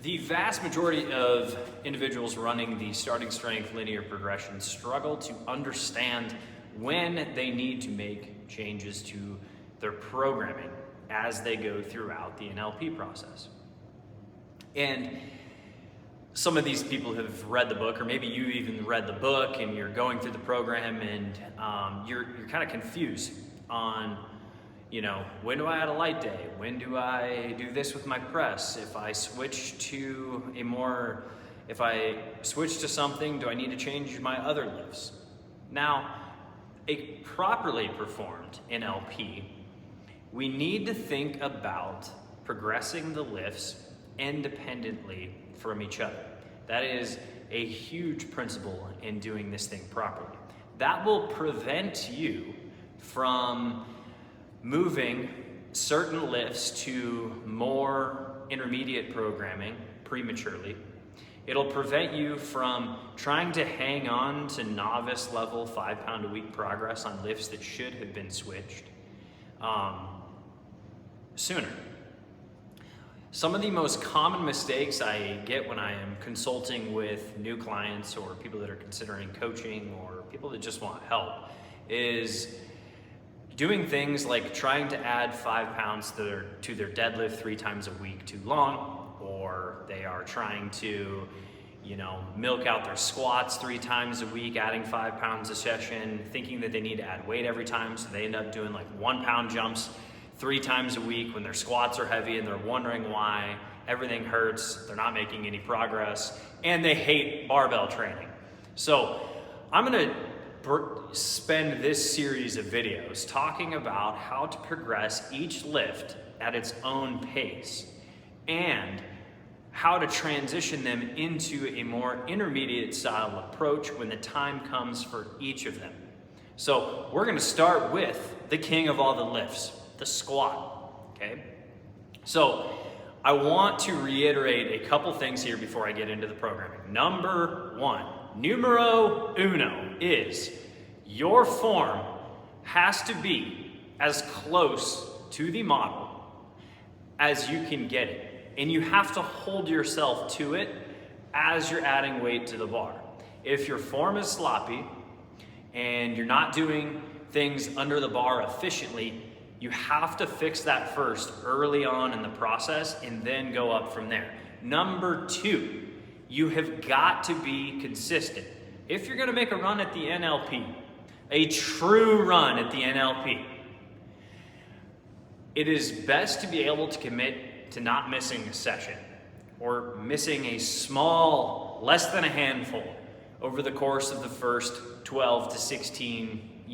The vast majority of individuals running the starting strength linear progression struggle to understand when they need to make changes to their programming as they go throughout the NLP process. And some of these people have read the book, or maybe you even read the book and you're going through the program and you're kind of confused on, when do I add a light day? When do I do this with my press? If I switch to something, do I need to change my other lifts? Now, a properly performed NLP, we need to think about progressing the lifts independently from each other. That is a huge principle in doing this thing properly. That will prevent you from moving certain lifts to more intermediate programming prematurely. It'll prevent you from trying to hang on to novice level 5 pound a week progress on lifts that should have been switched sooner. Some of the most common mistakes I get when I am consulting with new clients or people that are considering coaching or people that just want help is doing things like trying to add 5 pounds to their deadlift 3 times a week too long, or they are trying to, milk out their squats 3 times a week, adding 5 pounds a session, thinking that they need to add weight every time, so they end up doing like 1 pound jumps 3 times a week when their squats are heavy and they're wondering why everything hurts, they're not making any progress, and they hate barbell training. So I'm gonna spend this series of videos talking about how to progress each lift at its own pace and how to transition them into a more intermediate style approach when the time comes for each of them. So we're gonna start with the king of all the lifts, the squat, okay? So I want to reiterate a couple things here before I get into the programming. Number one, numero uno is your form has to be as close to the model as you can get it. And you have to hold yourself to it as you're adding weight to the bar. If your form is sloppy and you're not doing things under the bar efficiently, you have to fix that first early on in the process and then go up from there. Number two, you have got to be consistent. If you're gonna make a run at the NLP, a true run at the NLP, it is best to be able to commit to not missing a session or missing a small, less than a handful over the course of the first 12 to 16,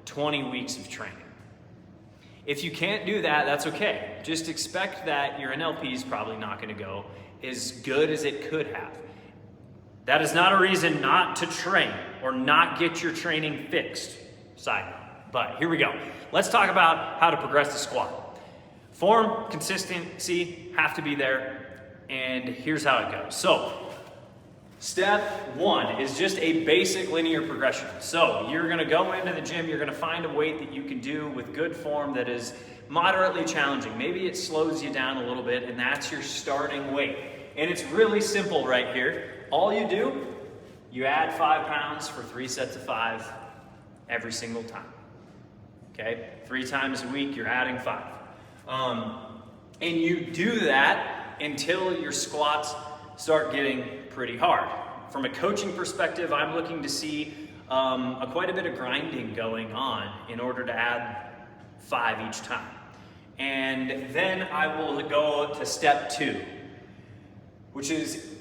20 weeks of training. If you can't do that, that's okay. Just expect that your NLP is probably not gonna go as good as it could have. That is not a reason not to train or not get your training fixed. Side note. But here we go. Let's talk about how to progress the squat. Form, consistency have to be there, and here's how it goes. So, step one is just a basic linear progression. So, you're gonna go into the gym, you're gonna find a weight that you can do with good form that is moderately challenging. Maybe it slows you down a little bit, and that's your starting weight. And it's really simple right here. All you do, you add 5 pounds for 3 sets of 5 every single time. Okay? 3 times a week, you're adding 5. And you do that until your squats start getting pretty hard. From a coaching perspective, I'm looking to see quite a bit of grinding going on in order to add 5 each time. And then I will go to step 2, which is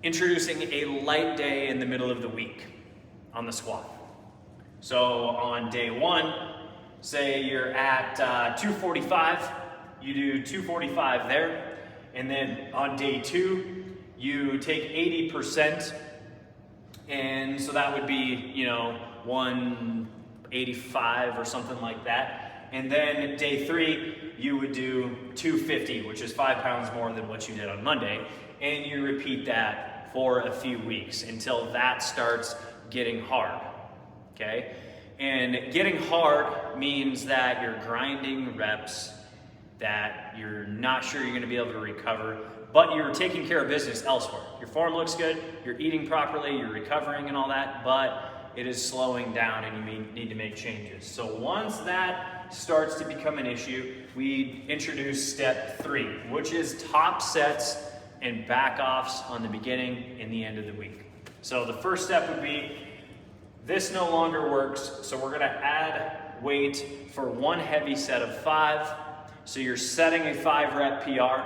introducing a light day in the middle of the week on the squat. So on day 1, say you're at 245, you do 245 there, and then on day 2, you take 80%, and so that would be, 185 or something like that. And then day 3, you would do 250, which is 5 pounds more than what you did on Monday, and you repeat that for a few weeks until that starts getting hard, okay? And getting hard means that you're grinding reps that you're not sure you're going to be able to recover, but you're taking care of business elsewhere. Your form looks good, you're eating properly, you're recovering and all that, but it is slowing down and you need to make changes. So once that starts to become an issue, we introduce step 3, which is top sets and back offs on the beginning and the end of the week. So the first step would be, this no longer works, so we're gonna add weight for one heavy set of 5. So you're setting a 5 rep PR.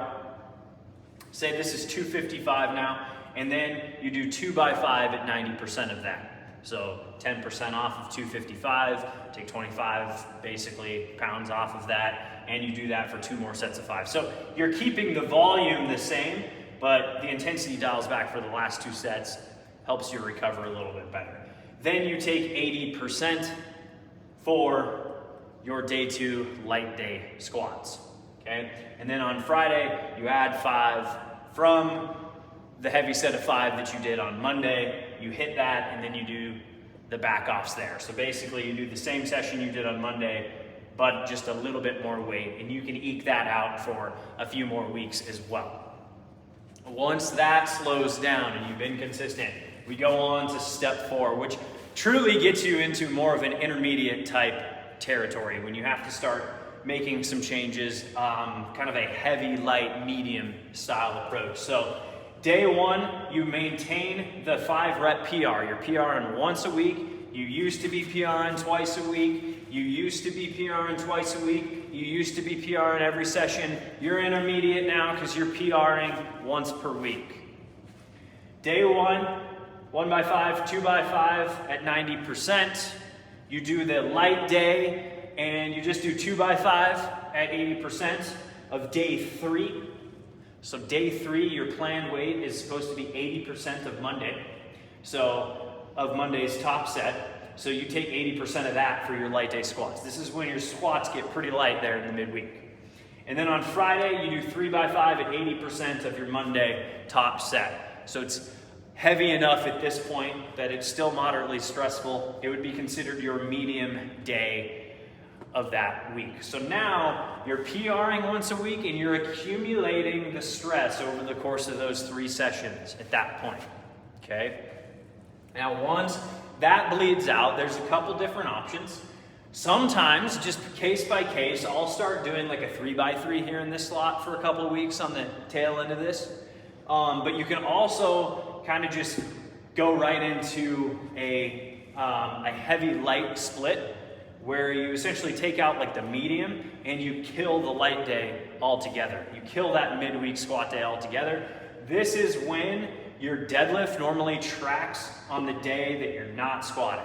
Say this is 255 now, and then you do 2 by 5 at 90% of that. So 10% off of 255, take 25 basically pounds off of that, and you do that for 2 more sets of 5. So you're keeping the volume the same, but the intensity dials back for the last 2 sets, helps you recover a little bit better. Then you take 80% for your day 2 light day squats, okay? And then on Friday, you add 5 from the heavy set of 5 that you did on Monday, you hit that, and then you do the back offs there. So basically you do the same session you did on Monday, but just a little bit more weight, and you can eke that out for a few more weeks as well. Once that slows down and you've been consistent, we go on to step 4, which truly gets you into more of an intermediate type territory when you have to start making some changes, kind of a heavy, light, medium style approach. So day 1, you maintain the 5 rep PR. You're PRing once a week. You used to be PRing twice a week. You used to be PRing twice a week. You used to be PRing every session. You're intermediate now because you're PRing once per week. Day 1, 1 by 5, 2 by 5 at 90%. You do the light day and you just do 2 by 5 at 80% of day 3. So day 3, your planned weight is supposed to be 80% of Monday. So of Monday's top set. So you take 80% of that for your light day squats. This is when your squats get pretty light there in the midweek. And then on Friday, you do 3 by 5 at 80% of your Monday top set. So it's heavy enough at this point that it's still moderately stressful. It would be considered your medium day of that week. So now you're PRing once a week and you're accumulating the stress over the course of those 3 sessions at that point, okay? Now once that bleeds out, there's a couple different options. Sometimes, just case by case, I'll start doing like a 3 by 3 here in this slot for a couple of weeks on the tail end of this. But you can also kind of just go right into a heavy light split, where you essentially take out like the medium and you kill the light day altogether. You kill that midweek squat day altogether. This is when your deadlift normally tracks on the day that you're not squatting,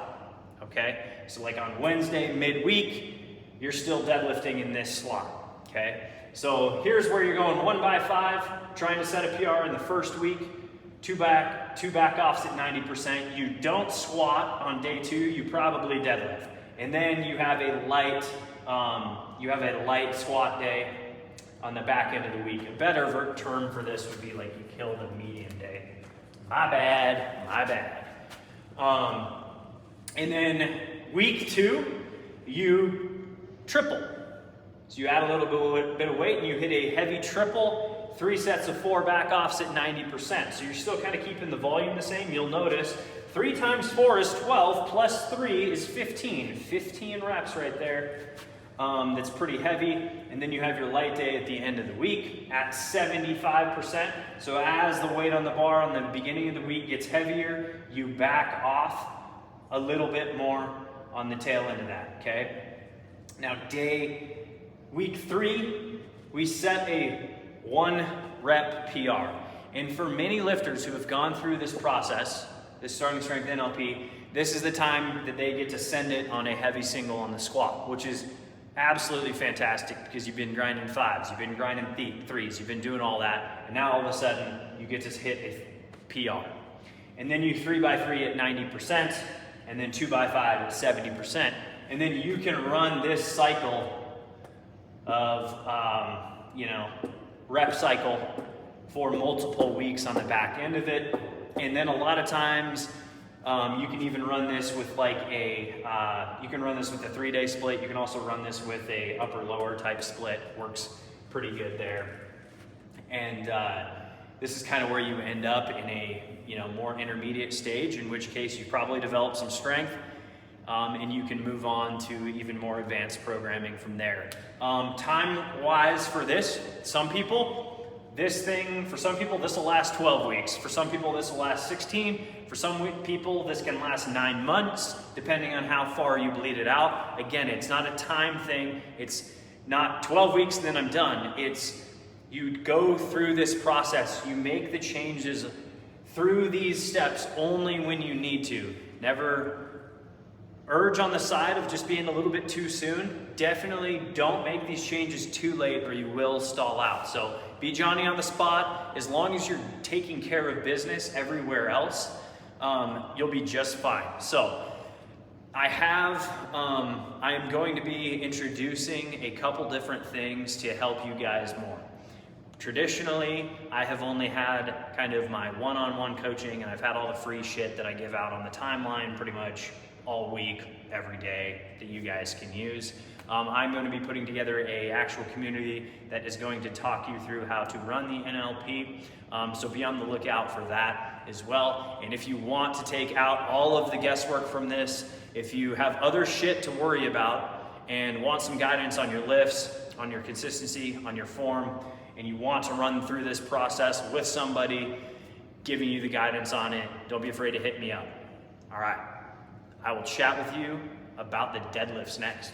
okay? So like on Wednesday midweek, you're still deadlifting in this slot, okay? So here's where you're going 1 by 5, trying to set a PR in the first week, 2 back offs at 90%. You don't squat on day 2, you probably deadlift. And then you have a light squat day on the back end of the week. A better term for this would be like you kill the medium day. My bad. And then week 2, you triple. So you add a little bit of weight and you hit a heavy triple, 3 sets of 4 back offs at 90%. So you're still kind of keeping the volume the same. You'll notice 3 times 4 is 12, plus 3 is 15. 15 reps right there. That's pretty heavy. And then you have your light day at the end of the week at 75%. So as the weight on the bar on the beginning of the week gets heavier, you back off a little bit more on the tail end of that, okay? Now week 3, we set a 1 rep PR. And for many lifters who have gone through this process, this starting strength NLP, this is the time that they get to send it on a heavy single on the squat, which is absolutely fantastic because you've been grinding 5s, you've been grinding 3s, you've been doing all that, and now all of a sudden you get to hit a PR. And then you 3 by 3 at 90%, and then 2 by 5 at 70%, and then you can run this cycle of, rep cycle for multiple weeks on the back end of it. And then a lot of times you can even run this with like you can run this with a 3-day split. You can also run this with a upper lower type split. Works pretty good there. And this is kind of where you end up in a more intermediate stage, in which case you probably develop some strength, and you can move on to even more advanced programming from there. Time-wise for this, for some people this will last 12 weeks. For some people this will last 16. For some people this can last 9 months, depending on how far you bleed it out. Again, it's not a time thing. It's not 12 weeks and then I'm done. It's you go through this process. You make the changes through these steps only when you need to. Never urge on the side of just being a little bit too soon. Definitely don't make these changes too late or you will stall out. So be Johnny on the spot. As long as you're taking care of business everywhere else, you'll be just fine. So I am going to be introducing a couple different things to help you guys more. Traditionally, I have only had kind of my one-on-one coaching, and I've had all the free shit that I give out on the timeline pretty much all week, every day, that you guys can use. I'm going to be putting together an actual community that is going to talk you through how to run the NLP. So be on the lookout for that as well. And if you want to take out all of the guesswork from this, if you have other shit to worry about and want some guidance on your lifts, on your consistency, on your form, and you want to run through this process with somebody giving you the guidance on it, don't be afraid to hit me up. All right. I will chat with you about the deadlifts next.